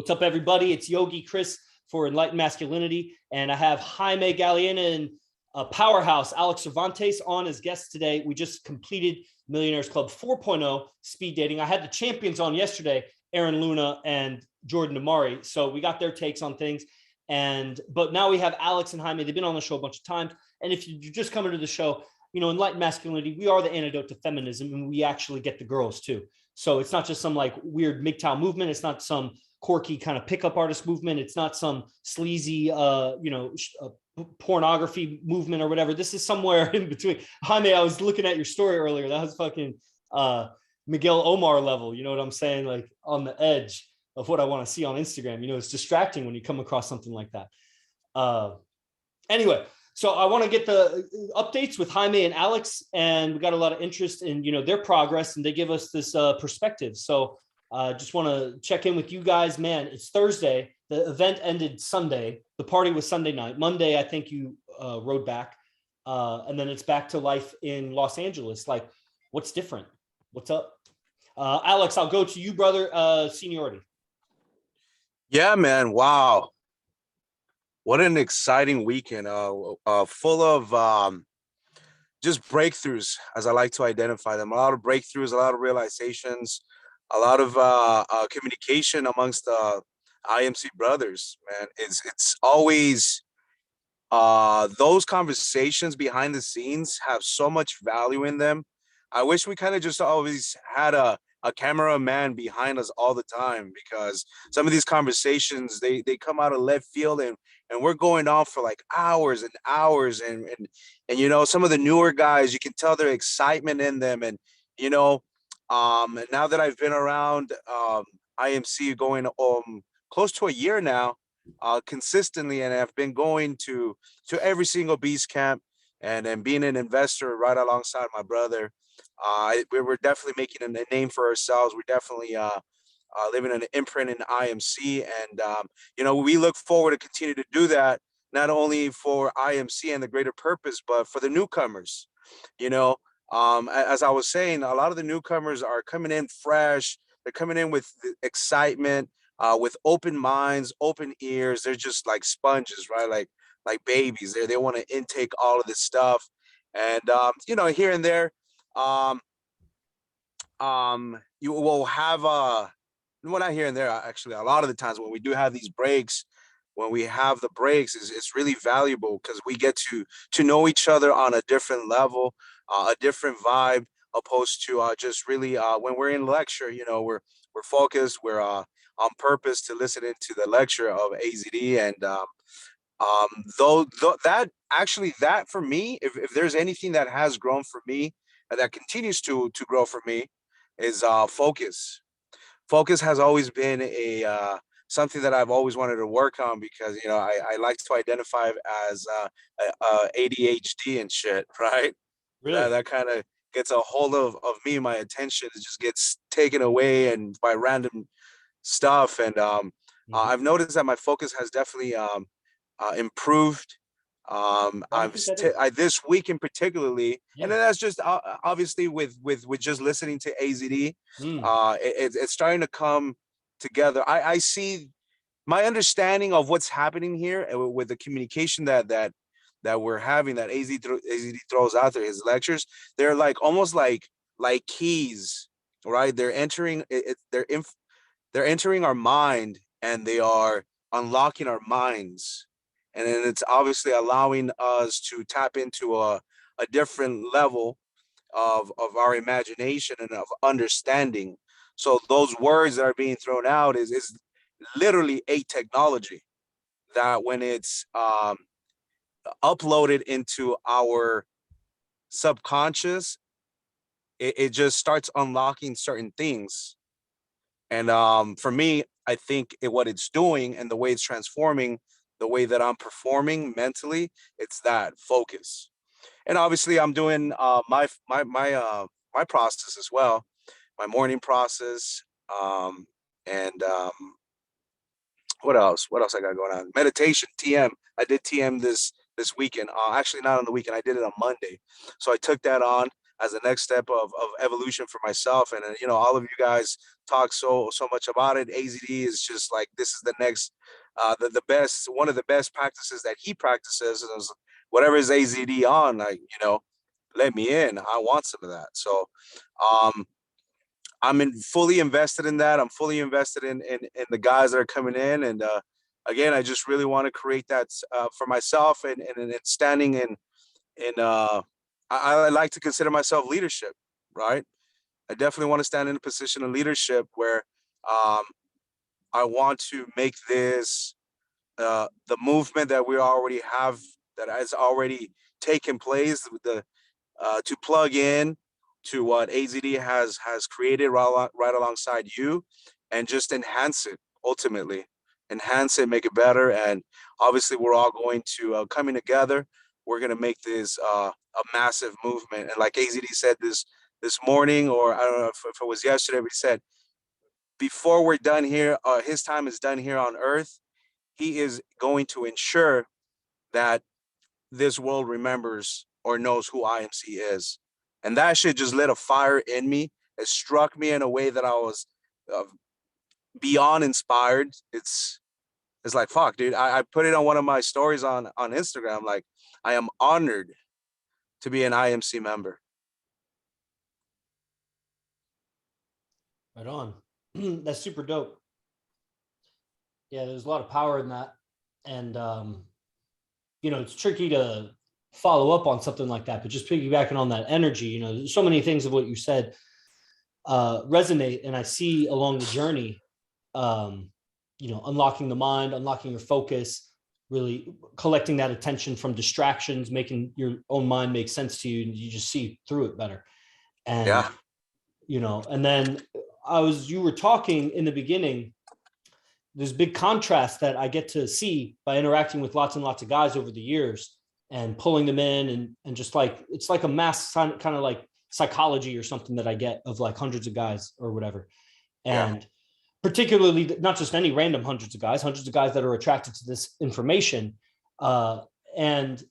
What's up, everybody? It's Yogi Chris for Enlightened Masculinity, and I have Jaime Galeana and Powerhouse Alex Cervantes on as guests today. We just completed Millionaires Club 4.0 speed dating. I had the champions on yesterday, Aaron Luna and Jordan Amari, so we got their takes on things. But now we have Alex and Jaime. They've been on the show a bunch of times, and if you're just coming to the show, Enlightened Masculinity, we are the antidote to feminism, and we actually get the girls too. So it's not just some like weird MGTOW movement. It's not some quirky kind of pickup artist movement. It's not some sleazy, pornography movement or whatever. This is somewhere in between. Jaime, I was looking at your story earlier. That was fucking Miguel Omar level. You know what I'm saying? Like on the edge of what I want to see on Instagram. It's distracting when you come across something like that. Anyway, so I want to get the updates with Jaime and Alex, and we got a lot of interest in, their progress, and they give us this perspective. So just want to check in with you guys, man. It's Thursday. The event ended Sunday. The party was Sunday night. Monday, I think you rode back. And then it's back to life in Los Angeles. Like, what's different? What's up? Alex, I'll go to you, brother. Seniority. Yeah, man. Wow. What an exciting weekend. Full of just breakthroughs, as I like to identify them. A lot of breakthroughs, a lot of realizations, a lot of communication amongst IMC brothers, man. It's always those conversations behind the scenes have so much value in them. I wish we kind of just always had a cameraman behind us all the time, because some of these conversations, they come out of left field, and we're going on for like hours and hours, and some of the newer guys, you can tell their excitement in them. And now that I've been around IMC going close to a year now, consistently, and I've been going to every single Beast Camp, and being an investor right alongside my brother, we're definitely making a name for ourselves. We're definitely living an imprint in IMC, and we look forward to continue to do that, not only for IMC and the greater purpose, but for the newcomers. As I was saying, a lot of the newcomers are coming in fresh. They're coming in with excitement, with open minds, open ears. They're just like sponges, right? Like babies. They want to intake all of this stuff, and here and there, you will have well, not here and there, actually. A lot of the times when we do have these breaks, when we have the breaks, it's really valuable, because we get to know each other on a different level, a different vibe, opposed to just really when we're in lecture, we're focused, we're on purpose to listen into the lecture of AZD. And though that for me, if there's anything that has grown for me and that continues to grow for me, is focus. Focus has always been a something that I've always wanted to work on, because I like to identify as ADHD and shit, right? Really? That kind of gets a hold of me. My attention just gets taken away and by random stuff, and I've noticed that my focus has definitely improved. This week in particularly, yeah. And then that's just obviously with just listening to AZD, it's starting to come together. I see my understanding of what's happening here with the communication that we're having, that AZD throws out there. His lectures, they're like almost like keys, right? They're entering they're entering our mind, and they are unlocking our minds. And then it's obviously allowing us to tap into a different level of our imagination and of understanding. So those words that are being thrown out is literally a technology that, when it's uploaded into our subconscious, it just starts unlocking certain things. And for me, I think what it's doing, and the way it's transforming the way that I'm performing mentally, it's that focus. And obviously I'm doing my process as well, my morning process. And what else I got going on? Meditation, TM. I did TM this weekend. Actually, not on the weekend. I did it on Monday. So I took that on. as the next step of evolution for myself. And you know, all of you guys talk so much about it. AZD is just like, this is the next, the best, one of the best practices that he practices, and whatever is AZD on, like, you know, let me in. I want some of that. So um fully invested in that. I'm fully invested in the guys that are coming in, and again, I just really want to create that for myself, and standing in I like to consider myself leadership, right? I definitely want to stand in a position of leadership where um, I want to make this the movement that we already have, that has already taken place, the to plug in to what AZD has created right alongside you, and just enhance it. Ultimately, enhance it, make it better, and obviously, we're all going to coming together. We're going to make this a massive movement. And like AZD said this morning, or I don't know if it was yesterday, but he said, before we're done here, his time is done here on Earth. He is going to ensure that this world remembers or knows who IMC is. And that shit just lit a fire in me. It struck me in a way that I was uh, beyond inspired. It's like, fuck, dude. I put it on one of my stories on Instagram. Like, I am honored to be an IMC member. Right on. That's super dope. Yeah, there's a lot of power in that. And, you know, it's tricky to follow up on something like that, but just piggybacking on that energy, you know, so many things of what you said resonate. And I see along the journey, you know, unlocking the mind, unlocking your focus, really collecting that attention from distractions, making your own mind make sense to you, and you just see through it better. And, Yeah. you know, and then you were talking in the beginning, there's big contrast that I get to see by interacting with lots and lots of guys over the years and pulling them in, and just like, it's like a mass kind of like psychology or something that I get of like hundreds of guys or whatever. And particularly not just any random hundreds of guys that are attracted to this information. And,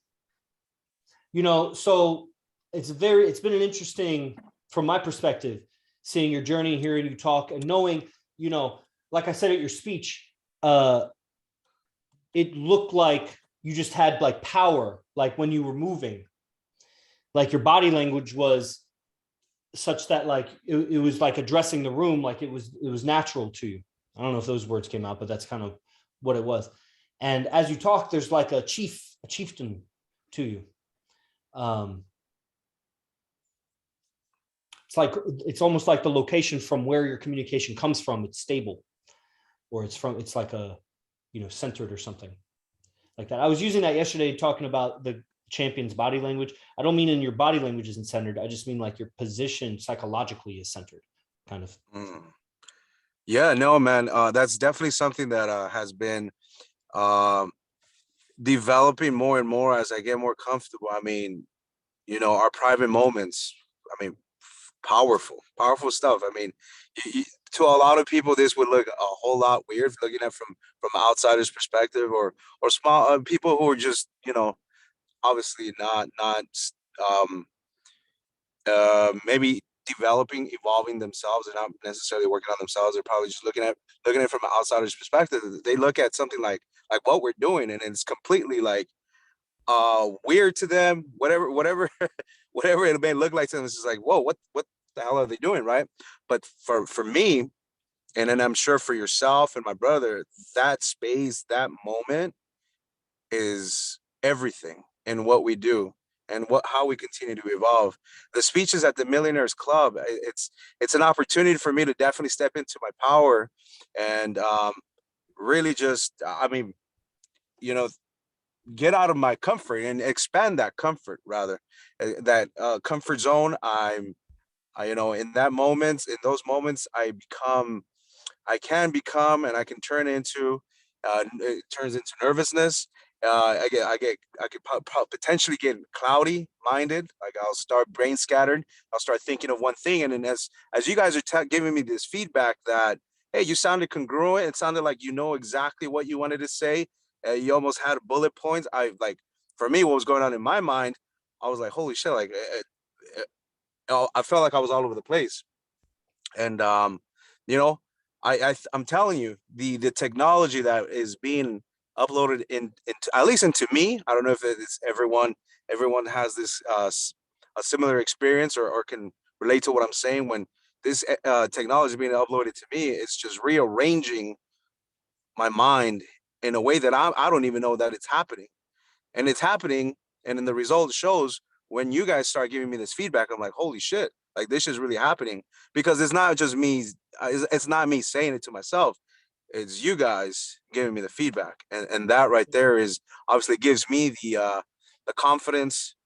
you know, so it's been an interesting, from my perspective, seeing your journey, hearing you talk, and knowing, you know, like I said at your speech, it looked like you just had like power, like when you were moving, like your body language was such that like it was like addressing the room, like it was natural to you. I don't know if those words came out, but that's kind of what it was. And as you talk, there's like a chieftain to you. It's almost like the location from where your communication comes from. It's stable, or it's like a, you know, centered or something like that. I was using that yesterday talking about the champion's body language. I don't mean in your body language isn't centered. I just mean like your position psychologically is centered, kind of. Yeah, no, man. That's definitely something that has been um, developing more and more as I get more comfortable. I mean, you know, our private moments. I mean, powerful stuff. I mean, to a lot of people, this would look a whole lot weird looking at from outsiders' perspective, or small people who are just, you know, obviously not um, maybe developing, evolving themselves, and not necessarily working on themselves. They're probably just looking at it from an outsider's perspective. They look at something like what we're doing, and it's completely like weird to them. Whatever whatever it may look like to them, it's just like, whoa, what the hell are they doing, right? But for me, and then I'm sure for yourself and my brother, that space, that moment is everything in what we do, and how we continue to evolve. The speeches at the Millionaires Club, it's an opportunity for me to definitely step into my power, and really just, I mean, you know, get out of my comfort and expand that comfort, rather, that comfort zone. You know, in those moments, I can become, and I can turn into, it turns into nervousness. I could potentially get cloudy minded. Like, I'll start brain scattered. I'll start thinking of one thing, and then as you guys are giving me this feedback that, hey, you sounded congruent. It sounded like you know exactly what you wanted to say. You almost had bullet points. For me, what was going on in my mind, I was like, holy shit, like, I felt like I was all over the place. And you know, I'm telling you, the technology that is being uploaded into, at least into me, I don't know if it's everyone has this a similar experience, or can relate to what I'm saying. When this technology is being uploaded to me, it's just rearranging my mind in a way that I don't even know that it's happening, and it's happening. And then the result shows when you guys start giving me this feedback. I'm like, holy shit, like this is really happening, because it's not just me. It's not me saying it to myself. It's you guys giving me the feedback, and that right there is obviously gives me the confidence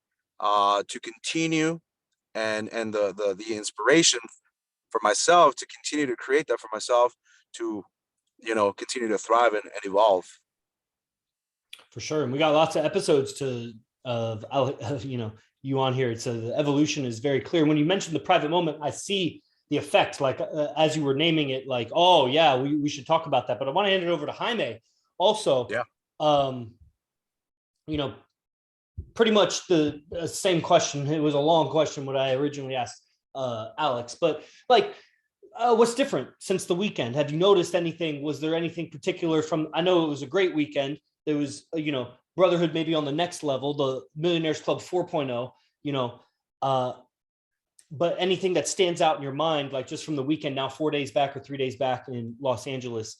to continue, and the inspiration for myself to continue to create that for myself, to continue to thrive and evolve. For sure. And we got lots of episodes of you on here. So the evolution is very clear. When you mentioned the private moment, I see the effect, like as you were naming it, like, oh yeah, we should talk about that. But I want to hand it over to Jaime also. Yeah. Pretty much the same question. It was a long question what I originally asked Alex, but like, what's different since the weekend? Have you noticed anything? Was there anything particular from, I know it was a great weekend. There was, brotherhood maybe on the next level, the Millionaires Club 4.0, but anything that stands out in your mind, like just from the weekend now, 4 days back or 3 days back in Los Angeles,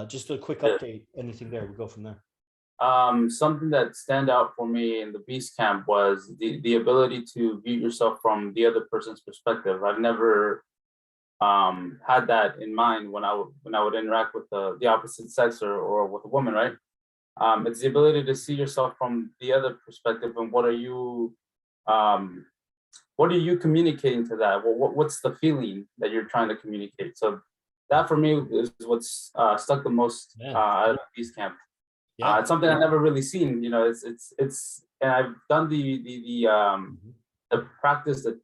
just a quick update, anything there, we'll go from there. Something that stand out for me in the Beast Camp was the ability to view yourself from the other person's perspective. I've never had that in mind when I would interact with the opposite sex or with a woman, right? It's the ability to see yourself from the other perspective, and what are you communicating to that? What's the feeling that you're trying to communicate? So that for me is what's stuck the most out of Beast Camp. Yeah. It's something I've never really seen. It's and I've done the practice, that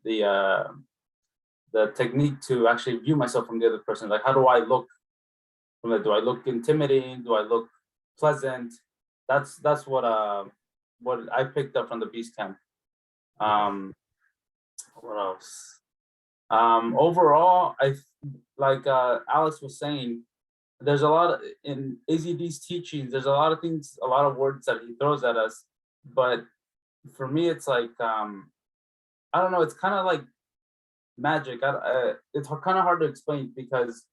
the technique to actually view myself from the other person. Like, how do I look from that? Do I look intimidating? Do I look pleasant? That's what I picked up from the Beast Camp. What else? Overall, like Alex was saying, there's a lot in AZD's teachings. There's a lot of things, a lot of words that he throws at us. But for me, it's like, I don't know. It's kind of like magic. It's kind of hard to explain, because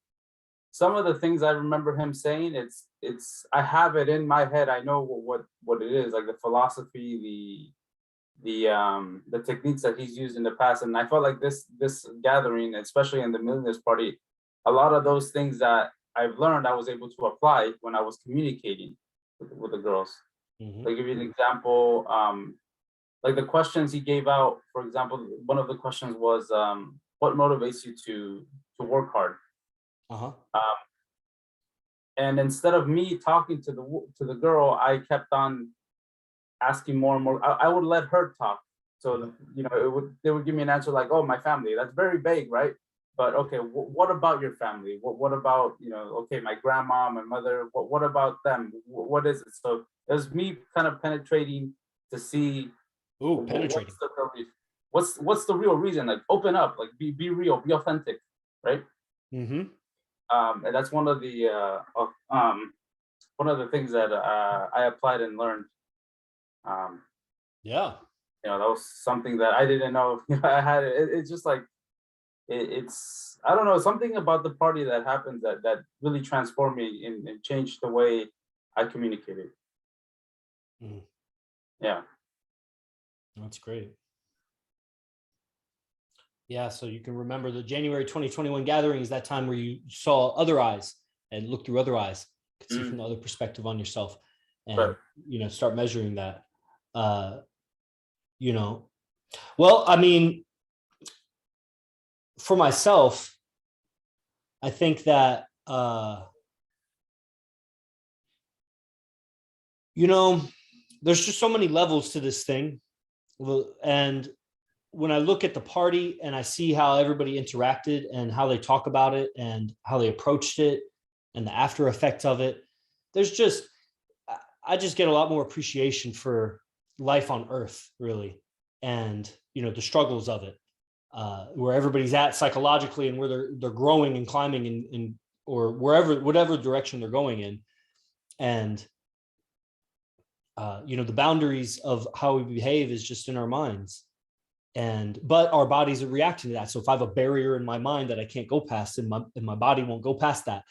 some of the things I remember him saying, it's I have it in my head. I know what it is, like the philosophy, the techniques that he's used in the past. And I felt like this gathering, especially in the Millionaires Party, a lot of those things that I've learned, I was able to apply when I was communicating with the girls. Mm-hmm. I'll give you an example. Like the questions he gave out, for example, one of the questions was, what motivates you to work hard? Uh-huh. And instead of me talking to the girl, I kept on asking more and more. I would let her talk. So, they would give me an answer like, oh, my family. That's very vague, right? But okay, what about your family? What about, okay, my grandma, my mother, what about them? What is it? So it was me kind of penetrating to see, penetrating. What's the real reason? Like, open up, like be real, be authentic, right? Mm-hmm. And that's one of the things that I applied and learned. That was something that I didn't know I had. It's just like, it's I don't know, something about the party that happened that really transformed me and changed the way I communicated. Mm. Yeah, that's great. Yeah, so you can remember the January 2021 gathering is that time where you saw other eyes and looked through other eyes, could see from the other perspective on yourself, and right. Start measuring that. Well, I mean, for myself, I think that, there's just so many levels to this thing. And when I look at the party and I see how everybody interacted and how they talk about it and how they approached it and the after effects of it, I just get a lot more appreciation for life on Earth, really. And, the struggles of it. where everybody's at psychologically and where they're growing and climbing in or whatever direction they're going in. And the boundaries of how we behave is just in our minds, but our bodies are reacting to that. So if I have a barrier in my mind that I can't go past, and my body won't go past that,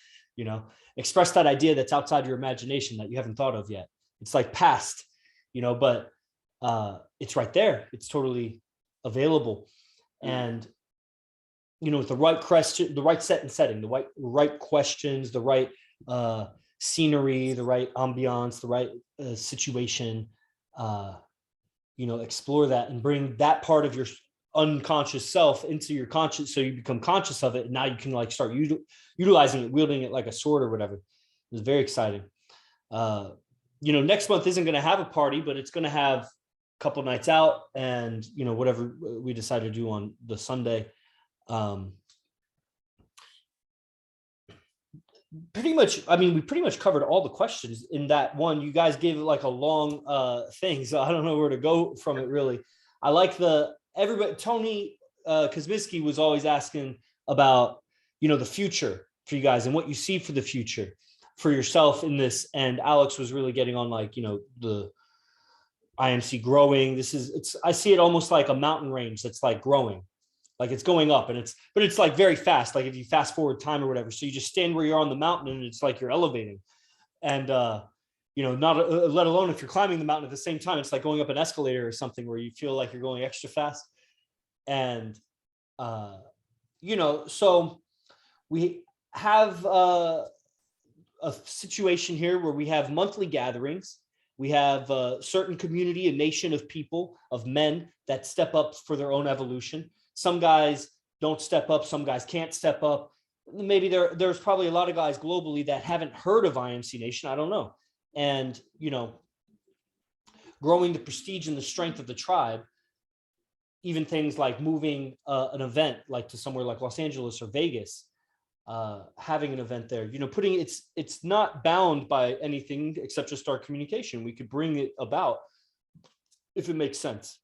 express that idea that's outside your imagination that you haven't thought of yet. It's like past, but it's right there. It's totally available. And with the right question, the right set and setting, the right questions, the right scenery, the right ambiance, the right situation, explore that and bring that part of your unconscious self into your conscious, so you become conscious of it, and now you can like start utilizing it, wielding it like a sword or whatever. It's very exciting. Next month isn't going to have a party, but it's going to have a couple nights out and whatever we decide to do on the Sunday. We pretty much covered all the questions in that one. You guys gave it like a long thing, so I don't know where to go from it really. I like everybody. Tony Kosminski was always asking about the future for you guys and what you see for the future for yourself in this, and Alex was really getting on like the IMC growing. I see it almost like a mountain range that's like growing. Like it's going up, but it's like very fast. Like if you fast forward time or whatever, so you just stand where you're on the mountain and it's like you're elevating, and not let alone if you're climbing the mountain at the same time, it's like going up an escalator or something where you feel like you're going extra fast. And so we have a situation here where we have monthly gatherings. We have a certain community, a nation of people, of men that step up for their own evolution. Some guys don't step up. Some guys can't step up. Maybe there's probably a lot of guys globally that haven't heard of IMC Nation. I don't know. And, growing the prestige and the strength of the tribe, even things like moving an event like to somewhere like Los Angeles or Vegas, having an event there, it's not bound by anything except just our communication. We could bring it about if it makes sense.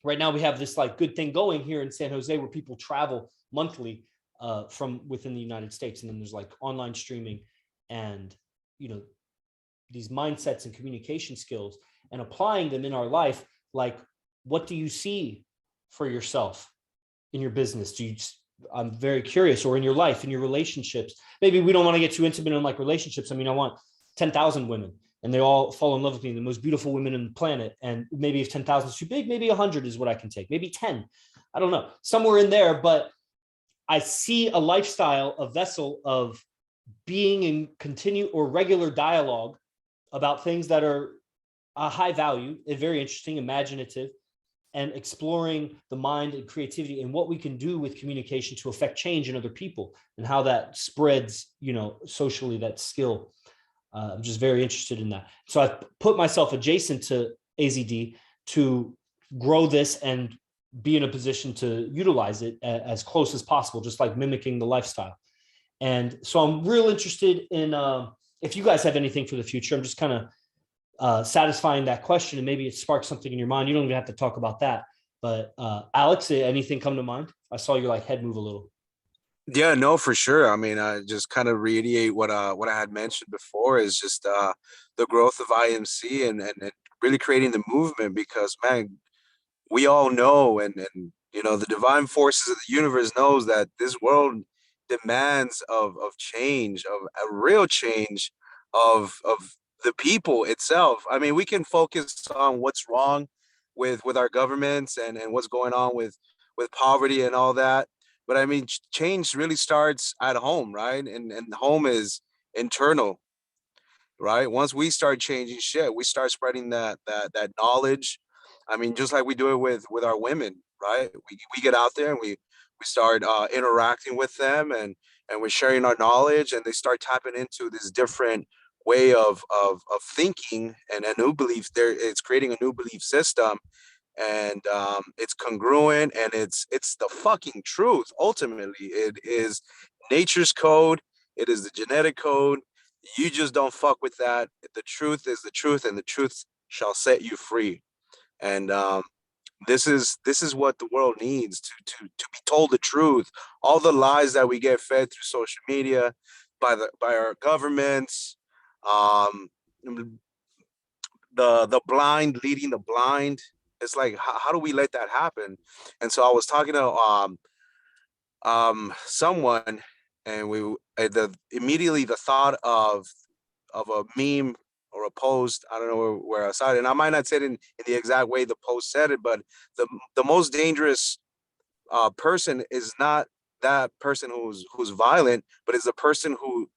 Right now we have this like good thing going here in San Jose where people travel monthly from within the United States. And then there's like online streaming and, these mindsets and communication skills and applying them in our life. Like, what do you see for yourself in your business? I'm very curious, or in your life, in your relationships. Maybe we don't want to get too intimate in like relationships. I want 10,000 women and they all fall in love with me, the most beautiful women on the planet. And maybe if 10,000 is too big, maybe 100 is what I can take, maybe 10, I don't know, somewhere in there. But I see a lifestyle, a vessel of being in continued or regular dialogue about things that are high value and very interesting, imaginative, and exploring the mind and creativity and what we can do with communication to affect change in other people and how that spreads, socially, that skill. I'm just very interested in that. So I've put myself adjacent to AZD to grow this and be in a position to utilize it as close as possible, just like mimicking the lifestyle. And so I'm real interested in if you guys have anything for the future. I'm just kind of satisfying that question, and maybe it sparks something in your mind. You don't even have to talk about that. But Alex, anything come to mind? I saw your like head move a little. Yeah, no, for sure. I just kind of reiterate what I had mentioned before is just the growth of IMC and really creating the movement, because man, we all know and the divine forces of the universe knows that this world demands of change, of a real change of the people itself. We can focus on what's wrong with our governments and what's going on with poverty and all that. But change really starts at home, right? And home is internal, right? Once we start changing shit, we start spreading that knowledge. Just like we do it with our women, right? We get out there and we start interacting with them and we're sharing our knowledge, and they start tapping into this different way of thinking and a new belief there. It's creating a new belief system, and it's congruent, and it's the fucking truth. Ultimately, it is nature's code. It is the genetic code. You just don't fuck with that. The truth is the truth, and the truth shall set you free. And This is what the world needs to be told the truth. All the lies that we get fed through social media by our governments, um, the blind leading the blind. It's like how do we let that happen? And so I was talking to someone, and immediately the thought of a meme or a post, I don't know where I saw it, and I might not say it in the exact way the post said it, but the most dangerous person is not that person who's violent, but is the person who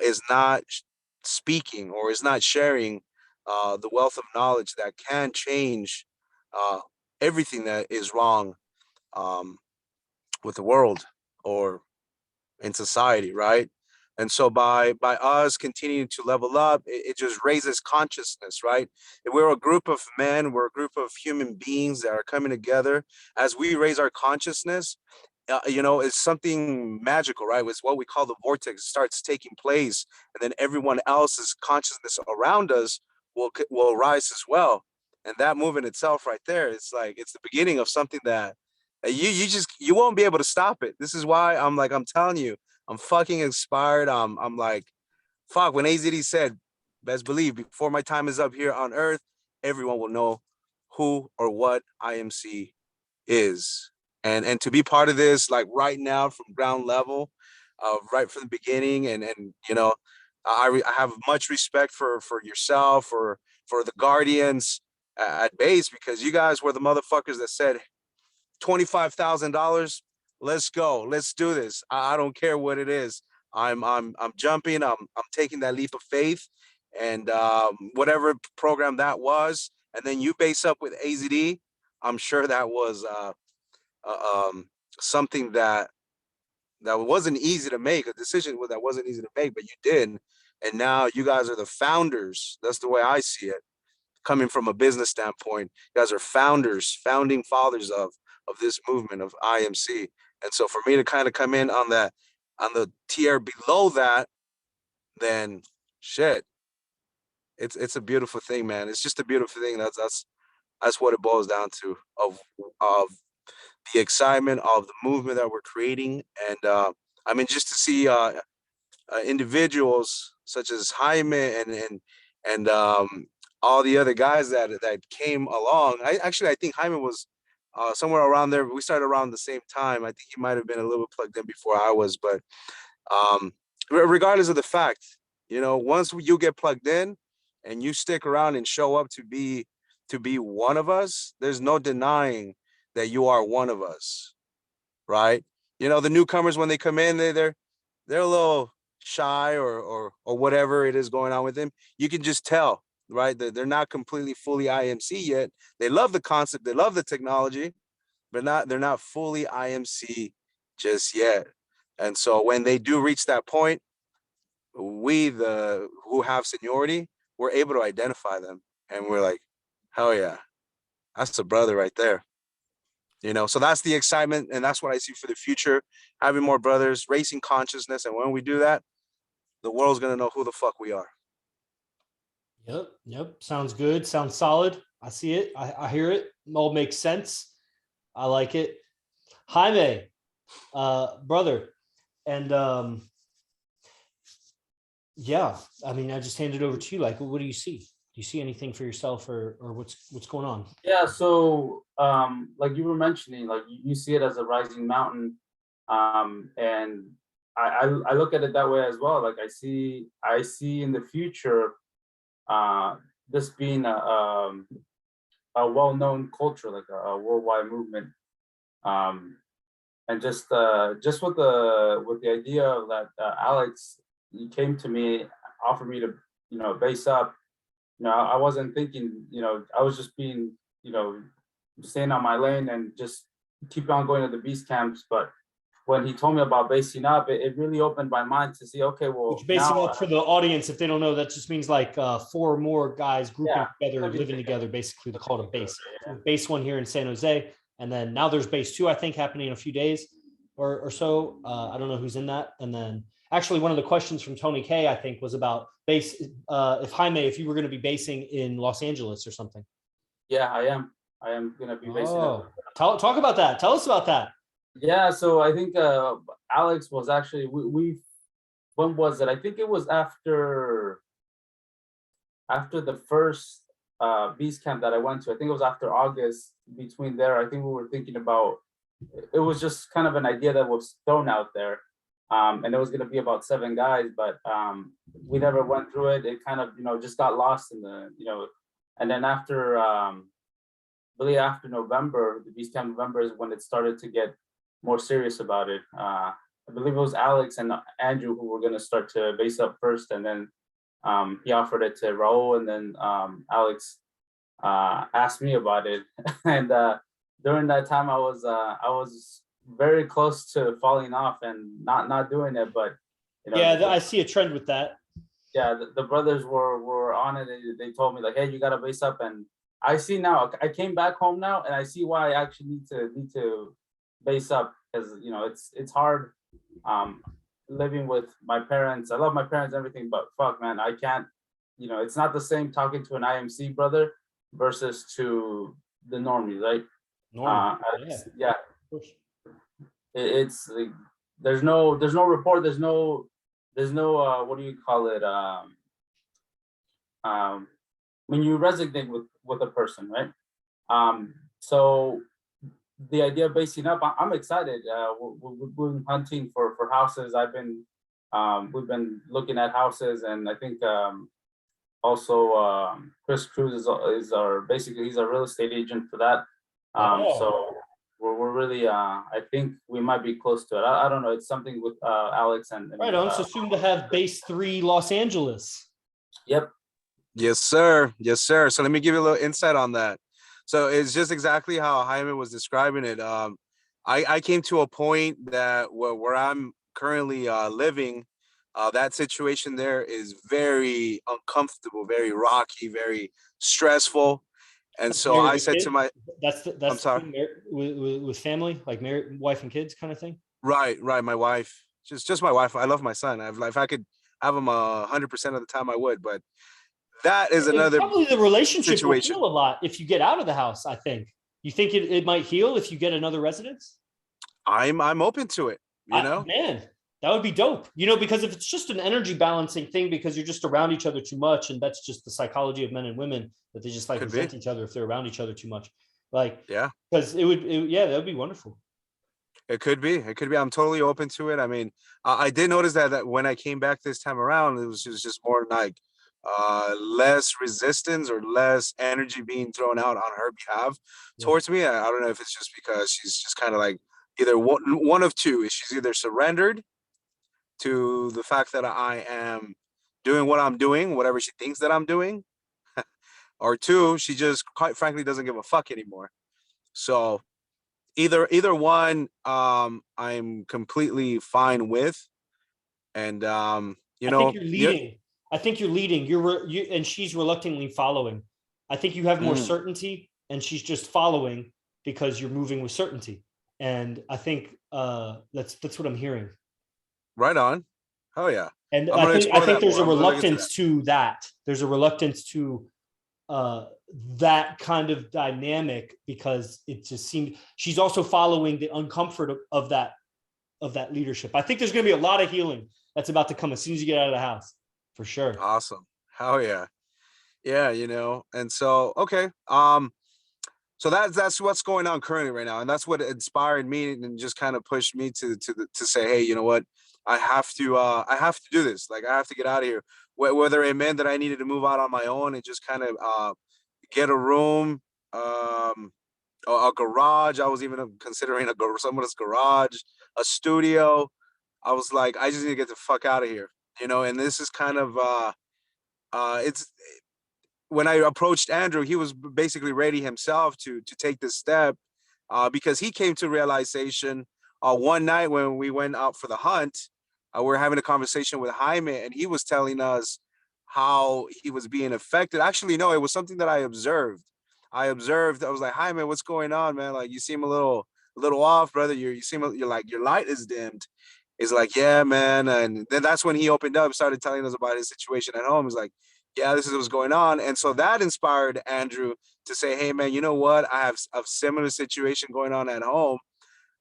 is not speaking or is not sharing the wealth of knowledge that can change uh, everything that is wrong um, with the world or in society, right? And so by us continuing to level up, it just raises consciousness, right? If we're a group of men, we're a group of human beings that are coming together. As we raise our consciousness, it's something magical, right? It's what we call the vortex. It starts taking place, and then everyone else's consciousness around us will rise as well. And that movement itself, right there, it's the beginning of something that you won't be able to stop it. This is why I'm telling you, I'm fucking inspired. I'm like, fuck. When AZD said, best believe before my time is up here on Earth, everyone will know who or what IMC is, and to be part of this, like right now from ground level, right from the beginning, and I have much respect for yourself, for the Guardians at base, because you guys were the motherfuckers that said $25,000. Let's go. Let's do this. I don't care what it is. I'm jumping. I'm taking that leap of faith, and whatever program that was, and then you base up with AZD. I'm sure that was something that wasn't easy to make. A decision that wasn't easy to make, but you did, and now you guys are the founders. That's the way I see it. Coming from a business standpoint, you guys are founders, founding fathers of this movement of IMC. And so for me to kind of come in on the tier below that, then shit, it's a beautiful thing, man. It's just a beautiful thing. That's what it boils down to, of the excitement of the movement that we're creating. And I mean, just to see individuals such as Jaime and all the other guys that came along. I think Jaime was somewhere around there. We started around the same time. I think he might have been a little bit plugged in before I was, but um, regardless of the fact, once you get plugged in and you stick around and show up to be one of us, there's no denying that you are one of us, right? The newcomers, when they come in, they're a little shy or whatever it is going on with them. You can just tell, right? They're not completely fully IMC yet. They love the concept, they love the technology, but they're not fully IMC just yet. And so when they do reach that point, we who have seniority, we're able to identify them, and we're like, hell yeah, that's a brother right there. So that's the excitement, and that's what I see for the future, having more brothers, racing consciousness. And when we do that, the world's going to know who the fuck we are. Yep. Sounds good. Sounds solid. I see it. I hear it. It all makes sense. I like it. Jaime, brother. And yeah, I mean, I just hand it over to you. Like, what do you see? Do you see anything for yourself, or what's going on? Yeah, so like you were mentioning, like you see it as a rising mountain, and I look at it that way as well. Like I see in the future this being a well-known culture, like a worldwide movement, and just with the idea of that, Alex, he came to me, offered me to base up. I wasn't thinking, I was just being, staying on my lane and just keep on going to the beast camps. But when he told me about basing up, it really opened my mind to see, okay, well, which basing up, for the audience, if they don't know, that just means like 4 more guys grouping together, living together. Basically, they call it a base. Base 1 here in San Jose, and then now there's base 2, I think, happening in a few days or so. I don't know who's in that. And then actually, one of the questions from Tony K, I think, was about base. If Jaime, if you were going to be basing in Los Angeles or something. Yeah, I am. I am gonna be basing up. Talk about that. Tell us about that. Yeah, so I think Alex was actually we when was it? I think it was after the first beast camp that I went to. I think it was after August. Between there, I think we were thinking about, it was just kind of an idea that was thrown out there. And it was going to be about 7 guys, but we never went through it. It kind of, just got lost in the, and then after, really after November, the Beast Camp November is when it started to get more serious about it. I believe it was Alex and Andrew who were going to start to base up first, and then he offered it to Raul, and then Alex asked me about it. And during that time, I was very close to falling off and not doing it, but I see a trend with that. Yeah, the brothers were on it. They told me like, hey, you gotta base up, and I see now. I came back home now, and I see why I actually need to base up, because it's hard living with my parents. I love my parents and everything, but fuck, man, I can't. It's not the same talking to an IMC brother versus to the normies, right? Yeah. It's like, there's no report, there's no what do you call it, when you resonate with a person, right? So the idea of basing up, I'm excited. We've been hunting for houses. We've been looking at houses, and I think also Chris Cruz is our, basically he's our real estate agent for that. So we're really I think we might be close to it. I don't know. It's something with Alex and right on. So soon to have base 3 Los Angeles. Yep. Yes, sir. Yes, sir. So let me give you a little insight on that. So it's just exactly how Jaime was describing it. I came to a point that where I'm currently living, that situation there is very uncomfortable, very rocky, very stressful. And so I said to my, that's I'm sorry, with family, like married, wife and kids kind of thing. Right. My wife, just my wife. I love my son. If I could have him 100% of the time, I would. But that is another, probably the relationship situation will heal a lot if you get out of the house. I think. You think it might heal if you get another residence? I'm open to it. Man, that would be dope. Because if it's just an energy balancing thing, because you're just around each other too much, and that's just the psychology of men and women, that they just like resent each other if they're around each other too much. Like, yeah, because that would be wonderful. It could be. I'm totally open to it. I mean, I did notice that when I came back this time around, it was just more like less resistance or less energy being thrown out on her behalf towards me. I don't know if it's just because she's just kind of like either one of two. She's either surrendered to the fact that I am doing what I'm doing, whatever she thinks that I'm doing, or 2, she just quite frankly doesn't give a fuck anymore. So either one, I'm completely fine with. And I think you're leading. I think you're leading. You and she's reluctantly following. I think you have more certainty, and she's just following because you're moving with certainty. And I think that's what I'm hearing. Right on. Oh yeah. And I think there's a reluctance to that. There's a reluctance to that kind of dynamic, because it just seemed she's also following the uncomfort of that leadership. I think there's going to be a lot of healing that's about to come as soon as you get out of the house, for sure. Awesome. Hell yeah. Yeah, and so okay. So that's what's going on currently right now, and that's what inspired me and just kind of pushed me to say, hey, you know what, I have to do this. Like, I have to get out of here. Whether it meant that I needed to move out on my own and just kind of get a room, a garage. I was even considering someone's garage, a studio. I was like, I just need to get the fuck out of here, And this is kind of it's. When I approached Andrew, he was basically ready himself to take this step, because he came to realization one night when we went out for the hunt. We were having a conversation with Jaime, and he was telling us how he was being affected. Actually, no, it was something that I observed. I was like, Jaime, what's going on, man? Like, you seem a little off, brother. You're like, your light is dimmed. He's like, yeah, man. And then that's when he opened up, started telling us about his situation at home. He's like, yeah, this is what's going on. And so that inspired Andrew to say, hey, man, you know what? I have a similar situation going on at home.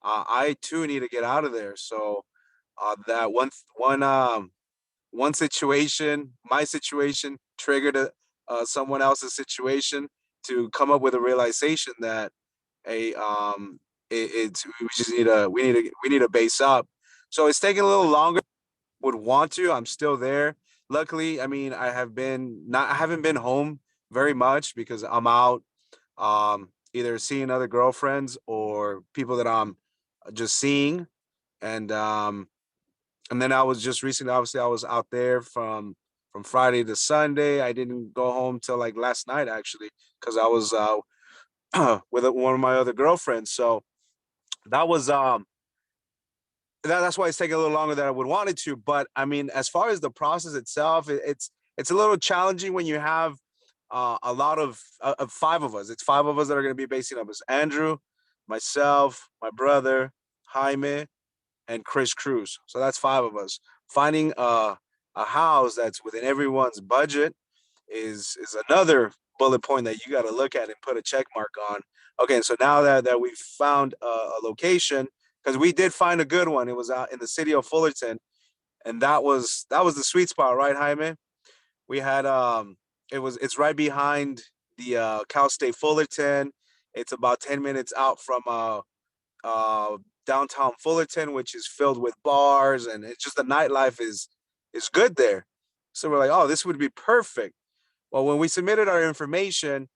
I too need to get out of there. So that one situation, my situation, triggered someone else's situation to come up with a realization that a it's we need to base up. So it's taking a little longer. Would want to. I'm still there. Luckily, I mean, I haven't been home very much because I'm out either seeing other girlfriends or people that I'm just seeing. And and then I was just recently, obviously I was out there from Friday to Sunday. I didn't go home till like last night actually because I was with one of my other girlfriends. So that was that's why it's taking a little longer than I would want it to. But I mean, as far as the process itself, it's a little challenging when you have a lot of five of us. It's five of us that are going to be basing up. It's Andrew, myself, my brother, Jaime, and Chris Cruz. So that's five of us. Finding a house that's within everyone's budget is another bullet point that you got to look at and put a check mark on. Okay, so now that we've found a location, because we did find a good one. It was out in the city of Fullerton, and that was the sweet spot, right, Jaime? We had it's right behind the Cal State Fullerton. It's about 10 minutes out from uh downtown Fullerton, which is filled with bars, and it's just the nightlife is good there. So we're like, oh, this would be perfect. Well, when we submitted our information,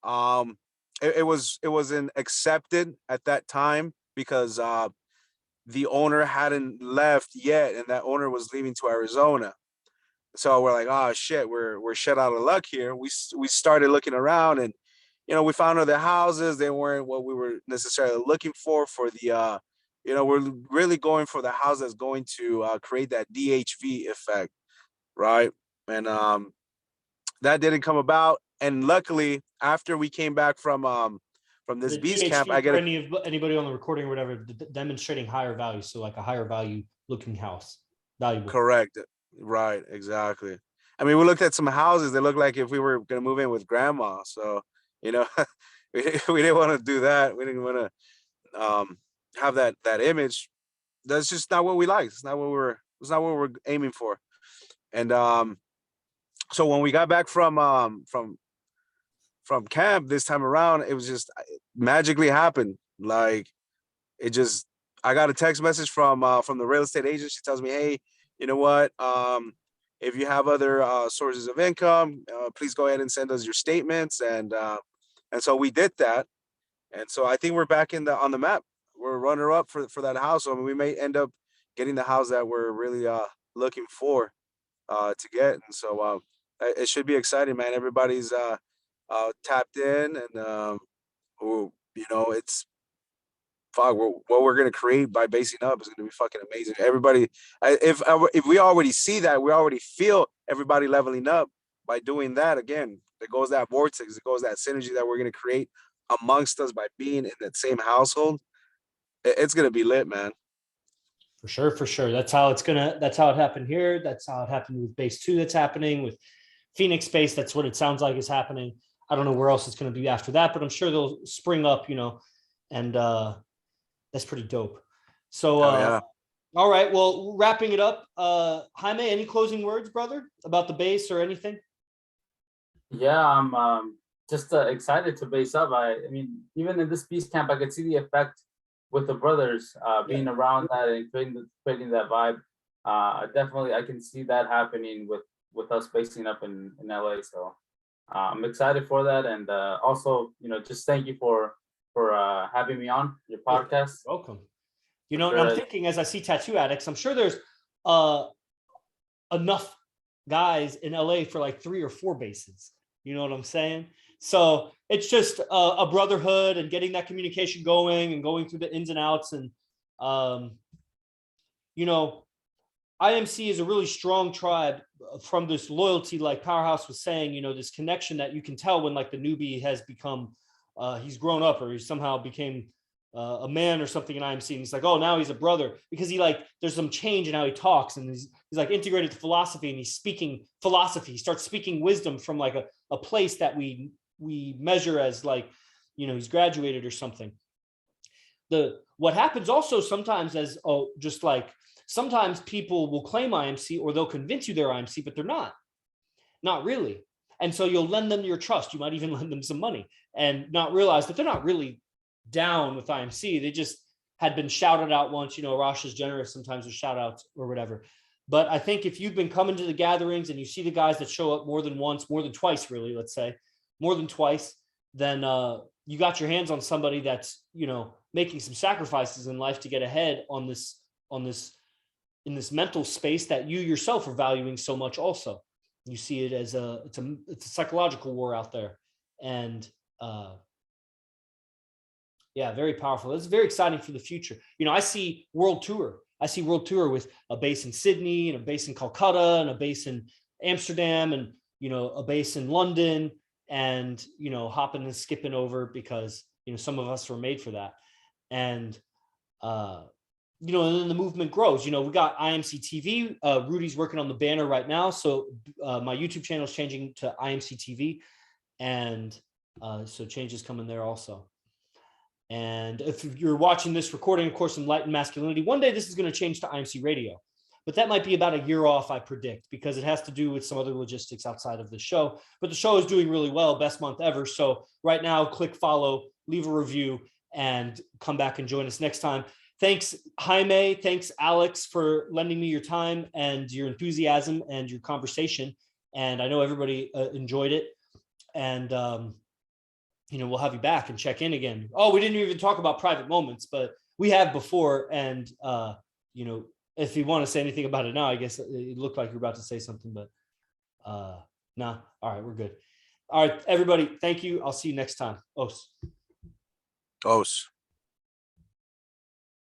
um, it wasn't accepted at that time because the owner hadn't left yet, and that owner was leaving to Arizona. So we're like, oh shit, we're shut out of luck here. We started looking around, and we found other houses. They weren't what we were necessarily looking for the we're really going for the house that's going to create that DHV effect, right? And that didn't come about. And luckily, after we came back from this The beast camp, DHV I for get anybody on the recording or whatever, demonstrating higher value. So like a higher value looking house, valuable. correct, right, exactly. I mean, we looked at some houses that looked like if we were gonna move in with grandma. So you know, we didn't want to do that. We didn't want to have that image. That's just not what we like. It's not what we're aiming for. And so when we got back from camp this time around, it was just magically happened. Like it just, I got a text message from the real estate agent. She tells me, hey, you know what? If you have other sources of income, please go ahead and send us your statements. And so we did that. And so I think we're back on the map. We're runner up for that house. So I mean, we may end up getting the house that we're really looking for to get. And so it should be exciting, man. Everybody's tapped in, and it's fuck. What we're gonna create by basing up is gonna be fucking amazing. Everybody, if we already see that, we already feel everybody leveling up by doing that. Again, there goes that vortex. It goes that synergy that we're gonna create amongst us by being in that same household. It's gonna be lit, man. For sure, for sure. That's how it happened here. That's how it happened with base 2. That's happening with Phoenix base. That's what it sounds like is happening. I don't know where else it's going to be after that, but I'm sure they'll spring up, and that's pretty dope. So, Yeah. All right. Well, wrapping it up, Jaime, any closing words, brother, about the base or anything? Yeah, I'm just excited to base up. I mean, even in this beast camp, I could see the effect with the brothers being around that and creating that vibe. Definitely, I can see that happening with us basing up in LA. So I'm excited for that, and also, just thank you for having me on your podcast. You're welcome. And I'm thinking as I see tattoo addicts, I'm sure there's enough guys in LA for like 3 or 4 bases. You know what I'm saying? So it's just a brotherhood and getting that communication going and going through the ins and outs. And, IMC is a really strong tribe from this loyalty, like Powerhouse was saying, this connection that you can tell when like the newbie has become, he's grown up or he somehow became a man or something in IMC, and he's like, oh, now he's a brother, because he like, there's some change in how he talks, and he's like integrated to philosophy, and he's speaking philosophy. He starts speaking wisdom from like a place that we measure as like, you know, he's graduated or something. What happens also sometimes as, just like, sometimes people will claim IMC, or they'll convince you they're IMC, but they're not really. And so you'll lend them your trust. You might even lend them some money and not realize that they're not really down with IMC. They just had been shouted out once. You know, Rosh is generous sometimes with shout outs or whatever. But I think if you've been coming to the gatherings and you see the guys that show up more than once, more than twice, really, let's say more than twice, then you got your hands on somebody that's, you know, making some sacrifices in life to get ahead in this mental space that you yourself are valuing so much. Also, you see it as it's a psychological war out there. And yeah, very powerful. It's very exciting for the future. You know, I see world tour with a base in Sydney and a base in Calcutta and a base in Amsterdam and, you know, a base in London, and, you know, hopping and skipping over because, you know, some of us were made for that. And, you know, and then the movement grows. You know, we got IMC TV. Rudy's working on the banner right now. So my YouTube channel is changing to IMC TV. And so changes coming there also. And if you're watching this recording, of course, Enlightened Masculinity, one day this is going to change to IMC Radio, but that might be about a year off, I predict, because it has to do with some other logistics outside of the show. But the show is doing really well, best month ever. So right now, click follow, leave a review, and come back and join us next time. Thanks, Jaime. Thanks, Alex, for lending me your time and your enthusiasm and your conversation. And I know everybody enjoyed it. And, you know, we'll have you back and check in again. Oh, we didn't even talk about private moments, but we have before. And, you know, if you want to say anything about it now, I guess it looked like you're about to say something, but nah. All right, we're good. All right, everybody. Thank you. I'll see you next time. Os.